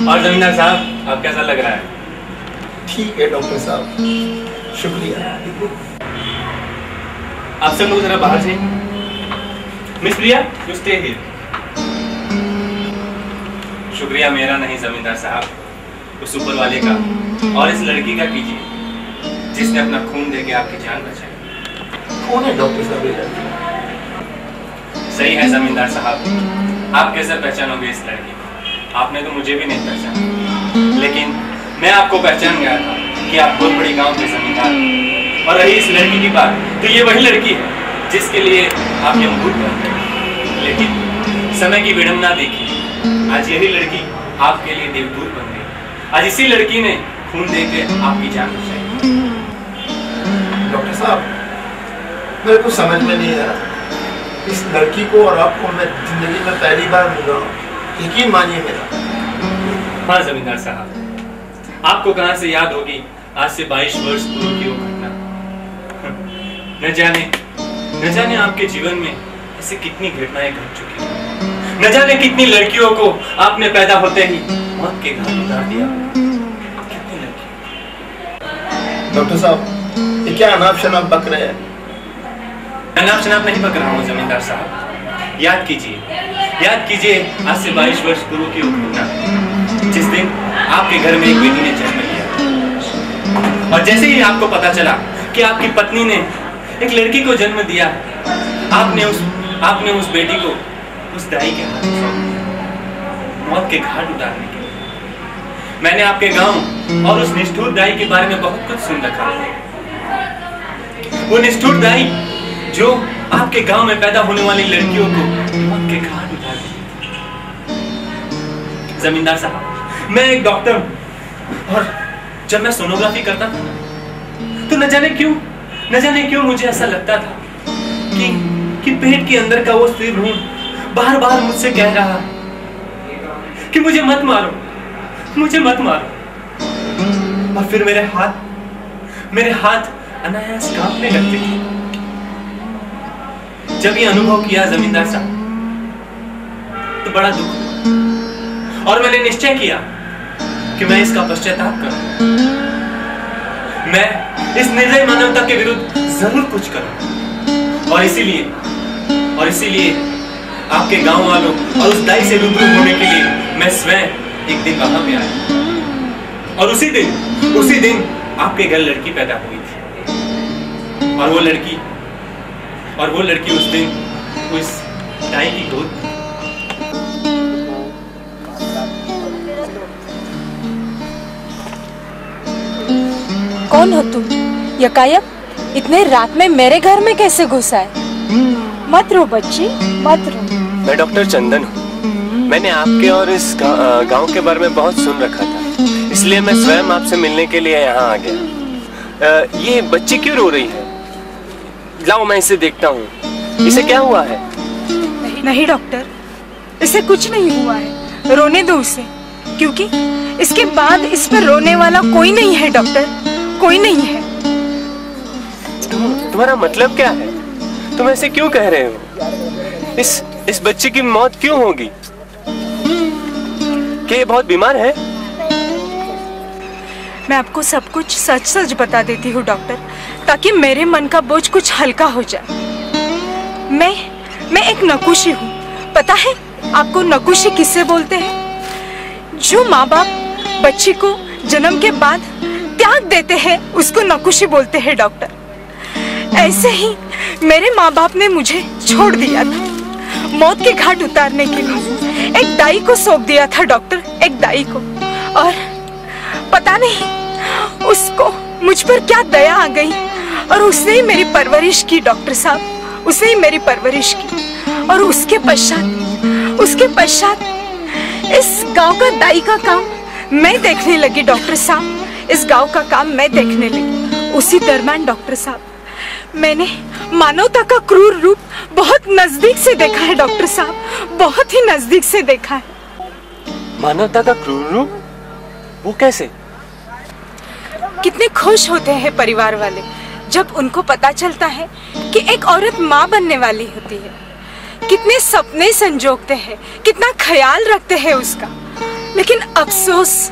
और जमींदार साहब, अब कैसा लग रहा है? ठीक है डॉक्टर साहब, शुक्रिया। आप सब लोग जरा बाहर से। Miss Priya, you stay here. शुक्रिया मेरा नहीं जमींदार साहब, उस ऊपर वाले का और इस लड़की का कीजिए जिसने अपना खून देके आपकी जान बचाई। कौन है डॉक्टर साहब? सही है जमींदार साहब, आप कैसे पहचानोगे इस लड़की को? आपने तो मुझे भी नहीं पहचाना, लेकिन मैं आपको पहचान गया था कि आप बहुत बड़ी गांव के जमींदार। और रही इस लड़की की बात, तो ये वही लड़की है जिसके लिए आप यमदूत बन गए। लेकिन समय की विडंबना देखिए, आज यही लड़की आपके लिए देवदूत बन गई। आज इसी लड़की ने खून देके आपकी जान बचाई। डॉक्टर साहब, मेरे को समझ में नहीं आ रहा, इस लड़की को और आपको मैं जिंदगी में पहली बार मिल रहा हूँ। यकीन मानिए मेरा। हाँ जमींदार साहब, आपको कहाँ से याद होगी आज से 22 वर्ष पूर्व की वो घटना। न जाने आपके जीवन में ऐसे कितनी घटनाएं घट चुकी हैं। न जाने कितनी लड़कियों को आपने पैदा होते ही मौत के घाट उतार दिया। कितनी लड़कियां? डॉक्टर साहब, ये क्या अनाप शनाप बक रहे हैं? अनाप शनाप नहीं बक रहा हूँ जमींदार साहब। याद कीजिए आज से 22 वर्ष पूर्व की घटना, जिस दिन आपके घर में एक बेटी ने जन्म लिया। और जैसे ही आपको पता चला कि आपकी पत्नी ने एक लड़की को जन्म दिया, आपने उस बेटी को उस दाई के हाथ में सौंप दिया, मौत के घाट उतारने के लिए। मैंने आपके गांव और उस निष्ठुर दाई के बारे में बहुत कुछ सुन रखा है। वो निष्ठुर दाई जो आपके गांव में पैदा होने वाली लड़कियों को मौत के घाट उतार देती थी। जमींदार साहब, मैं एक डॉक्टर हूं, और जब मैं सोनोग्राफी करता था तो न जाने क्यों मुझे ऐसा लगता था कि पेट के अंदर का वो स्त्री भ्रूण बार बार मुझसे कह रहा कि मुझे मत मारो। और फिर मेरे हाथ अनायास कांपने लगते थे। जब ये अनुभव किया जमींदार साहब, तो बड़ा दुख हुआ और मैंने निश्चय किया कि मैं इसका पश्चाताप करूं। मैं इस निर्दयी मानवता के विरुद्ध जरूर कुछ करूं। और इसीलिए आपके गांव वालों और उस दाई से रूबरू होने के लिए मैं स्वयं एक दिन वहां पे आया। और उसी दिन आपके घर लड़की पैदा हुई थी। और वो लड़की उस दिन उस दाई की गोद। कौन हो तुम? यकायक इतने रात में मेरे घर में कैसे घुसा है? मत रो बच्ची, मत रो। मैं डॉक्टर चंदन हूँ। मैंने आपके और इस गांव के बारे में बहुत सुन रखा था, इसलिए मैं स्वयं आपसे मिलने के लिए यहाँ आ गया। ये बच्ची क्यों रो रही है? लाओ मैं इसे देखता हूँ। इसे क्या हुआ है? नहीं डॉक्टर, इसे कुछ नहीं हुआ है। रोने दो उसे, क्योंकि इसके बाद इस पर रोने वाला कोई नहीं है डॉक्टर, कोई नहीं है। तुम्हारा मतलब क्या है? तुम ऐसे क्यों कह रहे हो? इस बच्चे की मौत क्यों होगी? क्या ये बहुत बीमार है? मैं आपको सब कुछ सच सच बता देती हूँ डॉक्टर, ताकि मेरे मन का बोझ कुछ हल्का हो जाए। मैं एक नकुशी हूँ। पता है आपको नकुशी किससे बोलते हैं? जो माँ बाप बच्ची को जन्म के बाद त्याग देते हैं उसको नकुशी बोलते हैं डॉक्टर। ऐसे ही मेरे माँ बाप ने मुझे छोड़ दिया था, मौत के घाट उतारने के लिए एक दाई को सौंप दिया था डॉक्टर, एक दाई को। और पता नहीं उसको मुझ पर क्या दया आ गई और उसने ही मेरी परवरिश की डॉक्टर साहब, उसने ही मेरी परवरिश की। और उसके पश्चात इस गांव का दाई का काम मैं देखने लगी डॉक्टर साहब, इस गांव का काम मैं देखने लगी। उसी दरम्यान डॉक्टर साहब, मैंने मानवता का क्रूर रूप बहुत नजदीक से देखा है डॉक्टर साहब, बहुत ही नजदीक से देखा है। मानवता का क्रूर रूप? वो कैसे? कितने खुश होते हैं परिवार वाले जब उनको पता चलता है कि एक औरत माँ बनने वाली होती है। कितने सपने संजोगते हैं, कितना ख्याल रखते हैं उसका। लेकिन अफसोस,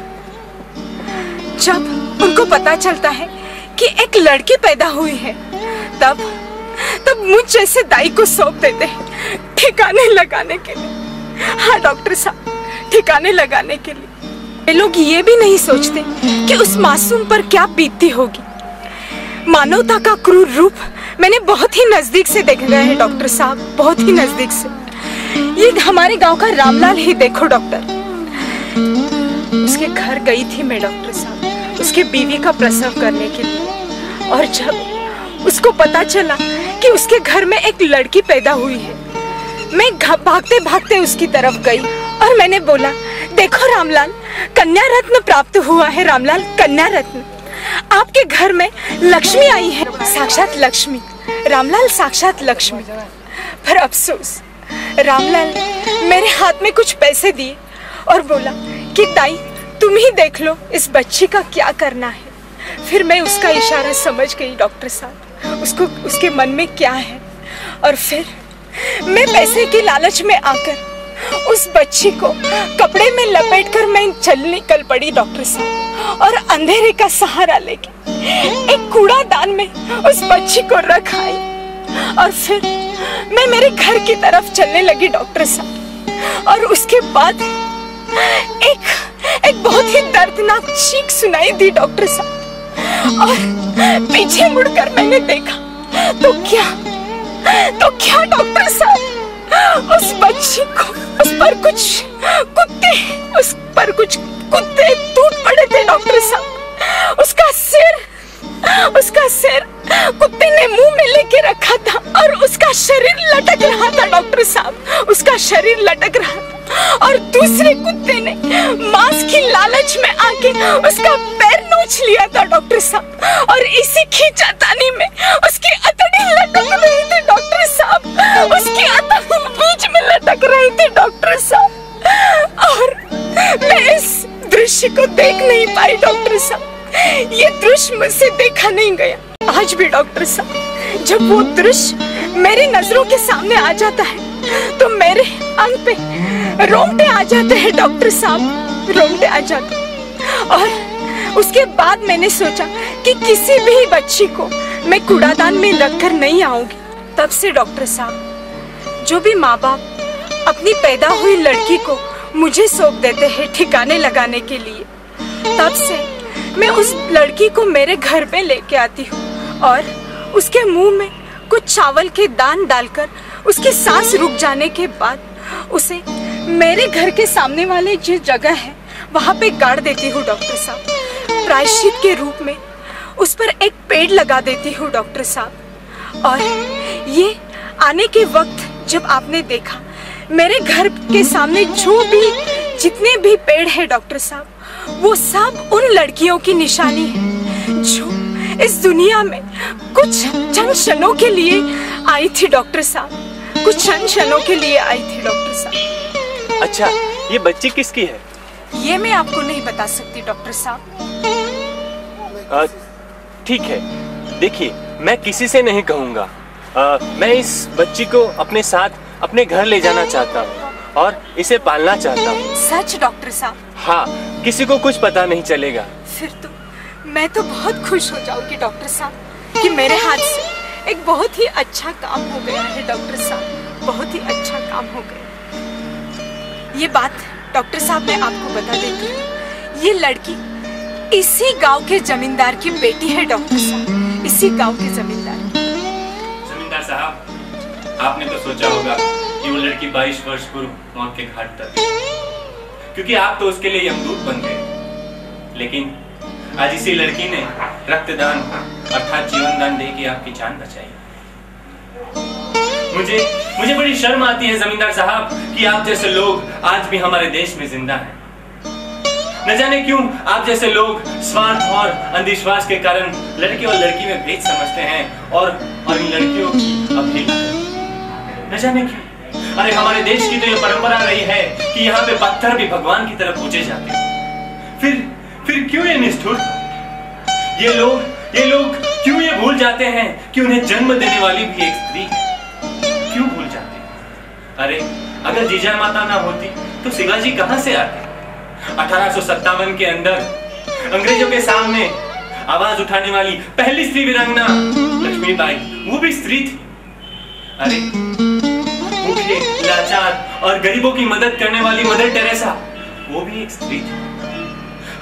जब उनको पता चलता है कि एक लड़की पैदा हुई है, तब मुझ जैसे दाई को सौंप देते हैं ठिकाने लगाने के लिए। हाँ डॉक्टर साहब, ठिकाने लगाने के लिए। ये लोग ये भी नहीं सोचते कि उस मासूम पर क्या बीतती होगी। मानवता का क्रूर रूप मैंने बहुत ही नजदीक से देखा है डॉक्टर साहब, बहुत ही नजदीक से। ये हमारे गांव का रामलाल ही देखो डॉक्टर, उसके घर गई थी मैं डॉक्टर साहब, उसके बीवी का प्रसव करने के लिए। और जब उसको पता चला कि उसके घर में एक लड़की पैदा हुई है, मैं भागते भागते उसकी तरफ गई और मैंने बोला, देखो रामलाल, कन्या रत्न प्राप्त हुआ है। रामलाल, कन्या रत्न आपके घर में लक्ष्मी आई है, साक्षात लक्ष्मी। रामलाल, साक्षात लक्ष्मी। पर अफसोस, रामलाल मेरे हाथ में कुछ पैसे दिए और बोला कि ताई तुम ही देख लो इस बच्ची का क्या करना है। फिर मैं उसका इशारा समझ गई डॉक्टर साहब, उसके मन में क्या है। और फिर मैं पैसे की लालच में आकर उस बच्ची को कपड़े में लपेटकर मैं निकल पड़ी डॉक्टर साहब, और अंधेरे का सहारा लेके एक कूड़ादान में उस बच्ची को रख आई। और फिर मैं मेरे घर की तरफ चलने लगी डॉक्टर साहब। और उसके बाद एक बहुत ही दर्दनाक चीख सुनाई दी डॉक्टर साहब। और पीछे मुड़कर मैंने देखा तो क्या डॉक्टर साहब, उस बच्ची को उस पर कुछ कुत्ते टूट पड़े थे डॉक्टर साहब। उसका सिर कुत्ते ने मुंह में लेके रखा था और उसका शरीर लटक रहा था डॉक्टर साहब, उसका शरीर लटक रहा था। और दूसरे कुत्ते ने मांस की लालच में आके उसका पैर नोच लिया था डॉक्टर साहब। और इसी खींचातानी में उसकी अतड़ी लटक रही थी डॉक्टर साहब, उसकी अतड़ी बीच में लटक रही थी डॉक्टर साहब। और मैं इस दृश्य को देख नहीं पाई डॉक्टर साहब, ये दृश्य मुझसे देखा नहीं गया। आज भी डॉक्टर साहब, जब वो दृश्य मेरी नजरों के सामने आ जाता है तो मेरे अंग पे रोंगटे आ जाते हैं डॉक्टर साहब, रोंगटे आ जाते हैं। और उसके बाद मैंने सोचा कि किसी भी बच्ची को मैं कूड़ादान में रखकर नहीं आऊंगी। तब से डॉक्टर साहब, जो भी माँ बाप अपनी पैदा हुई लड़की को मुझे सौंप देते हैं ठिकाने लगाने के लिए, तब से मैं उस लड़की को मेरे घर पे लेके आती हूँ और उसके मुंह में कुछ चावल के दान डालकर उसकी सांस रुक जाने के बाद उसे मेरे घर के सामने वाले जो जगह है वहाँ पे गाड़ देती हूँ डॉक्टर साहब। प्रायश्चित के रूप में उस पर एक पेड़ लगा देती हूँ डॉक्टर साहब। और ये आने के वक्त जब आपने देखा मेरे घर के सामने जितने भी पेड़ है डॉक्टर साहब, वो सब उन लड़कियों की निशानी है जो इस दुनिया में कुछ चंद क्षणों के लिए आई थी डॉक्टर साहब, कुछ चंद क्षणों के लिए आई थी डॉक्टर साहब। अच्छा, ये बच्ची किसकी है? ये मैं आपको नहीं बता सकती डॉक्टर साहब। ठीक है, देखिए मैं किसी से नहीं कहूँगा। मैं इस बच्ची को अपने साथ अपने घर ले जाना चाहता हूँ और इसे पालना चाहता हूँ। सच डॉक्टर साहब? हाँ, किसी को कुछ पता नहीं चलेगा। फिर तो मैं तो बहुत खुश हो जाऊंगी डॉक्टर साहब कि मेरे हाथ से एक बहुत ही अच्छा काम हो गया है डॉक्टर साहब, बहुत ही अच्छा काम हो गया। ये बात डॉक्टर साहब मैं आपको बता देती हूँ, ये लड़की इसी गांव के जमींदार की बेटी है डॉक्टर साहब, इसी गांव के जमींदार जमींदार साहब, आपने तो सोचा होगा कि वो लड़की 22 वर्ष पूर्व मौत के घाट तक, क्योंकि आप तो उसके लिए यमदूत बन गए। लेकिन आज इसी लड़की ने रक्तदान अर्थात जीवन दान दे के आपकी जान बचाई। मुझे बड़ी शर्म आती है जमींदार साहब कि आप जैसे लोग आज भी हमारे देश में जिंदा हैं। न जाने क्यों आप जैसे लोग स्वार्थ और अंधविश्वास के कारण लड़के और लड़की में भेद समझते हैं और इन लड़कियों की अवहेलना। न जाने क्यों। अरे हमारे देश की तो ये परंपरा रही है कि यहाँ पे पत्थर भी भगवान की तरफ पूजे जाते हैं। फिर क्यों ये निष्ठुर? ये लोग क्यों ये भूल जाते हैं कि उन्हें जन्म देने वाली भी एक स्त्री है? क्यों भूल जाते हैं? अरे अगर जीजा माता ना होती तो शिवाजी कहां से आते? 1857 के अंदर अंग्रेजों के सामने आवाज उठाने वाली पहली स्त्री वीरांगना लक्ष्मीबाई, वो भी स्त्री थी। अरे भूखे, लाचार और गरीबों की मदद करने वाली मदर टेरेसा, वो भी एक स्त्री थी।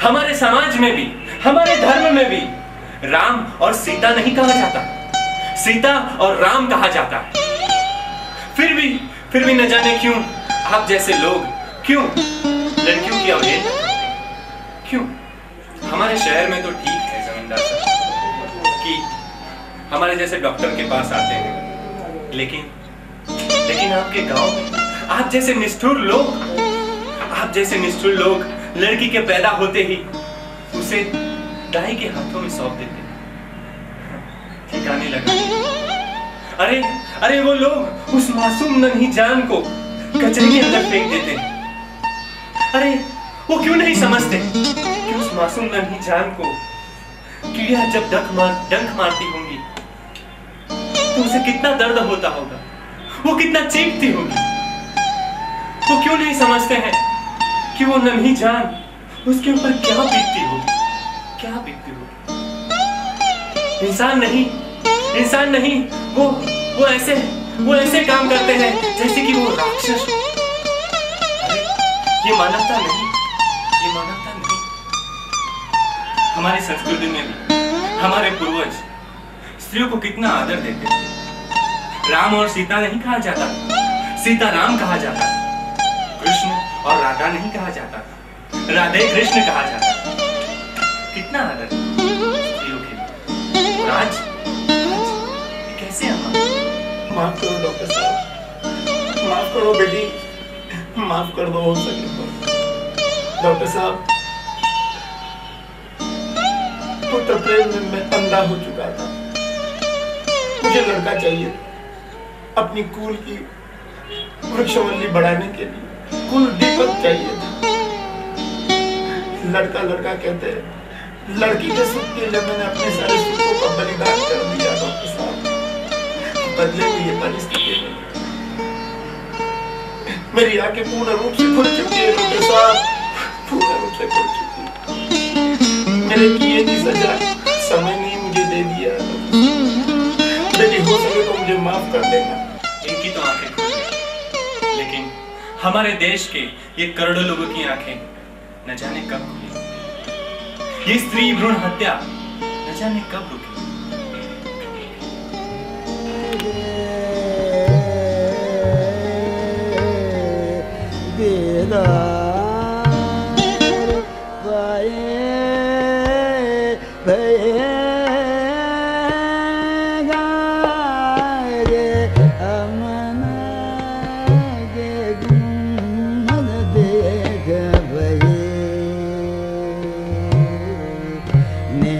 हमारे समाज में भी, हमारे धर्म में भी राम और सीता नहीं कहा जाता, सीता और राम कहा जाता है। फिर भी न जाने क्यों आप जैसे लोग क्यों लड़कियों की अवहेलना? क्यों? हमारे शहर में तो ठीक है जमींदार साहब कि हमारे जैसे डॉक्टर के पास आते हैं, लेकिन आपके गांव में आप जैसे निष्ठुर लोग लड़की के पैदा होते ही उसे दाई के हाथों में सौंप देते, ठिकाने लगा। अरे वो लोग उस मासूम नन्ही जान को कचरे के अंदर फेंक देते हैं। अरे वो क्यों नहीं समझते कि उस मासूम नन्ही जान को कीड़ा जब डंक मारती होंगी तो उसे कितना दर्द होता होगा, वो कितना चीखती होगी। वो क्यों नहीं समझते हैं कि वो नन्ही जान उसके ऊपर क्या बीतती होगी। इंसान नहीं, वो ऐसे काम करते हैं जैसे कि वो राक्षस। ये मानवता नहीं। हमारी संस्कृति में भी हमारे पूर्वज स्त्रियों को कितना आदर देते हैं। राम और सीता नहीं कहा जाता, सीता राम कहा जाता, कृष्ण और राधा नहीं कहा जाता, राधे कृष्ण कहा जाता। कितना आदर स्त्रियों के लिए। और आज कैसे हम? माफ करो डॉक्टर साहब, माफ करो बेटी, माफ कर दो हो सके तो। डॉक्टर साहब, पुत्र प्रेम में मैं अंधा हो चुका था। मुझे लड़का चाहिए अपनी कुल की वृक्षवल्ली बढ़ाने के लिए, कुल दीपक चाहिए था। लड़का कहते हैं, लड़की के सुख के लिए मैंने अपने सारे सुखों का बलिदान कर दिया डॉक्टर साहब। बदले में ये परिस्थिति में मेरी आंखें पूर्ण रूप से खुल चुकी है डॉक्टर साहब, पूर्ण रूप से खुल चुकी है। मेरे किए की सजा समय ने मुझे दे दिया। बेटी हो सके तो मुझे माफ कर देना। इनकी तो आंखें खुल गई, लेकिन हमारे देश के ये करोड़ों लोगों की आंखें न जाने कब खुली। ये स्त्री भ्रूण हत्या न जाने कब रुकी। ने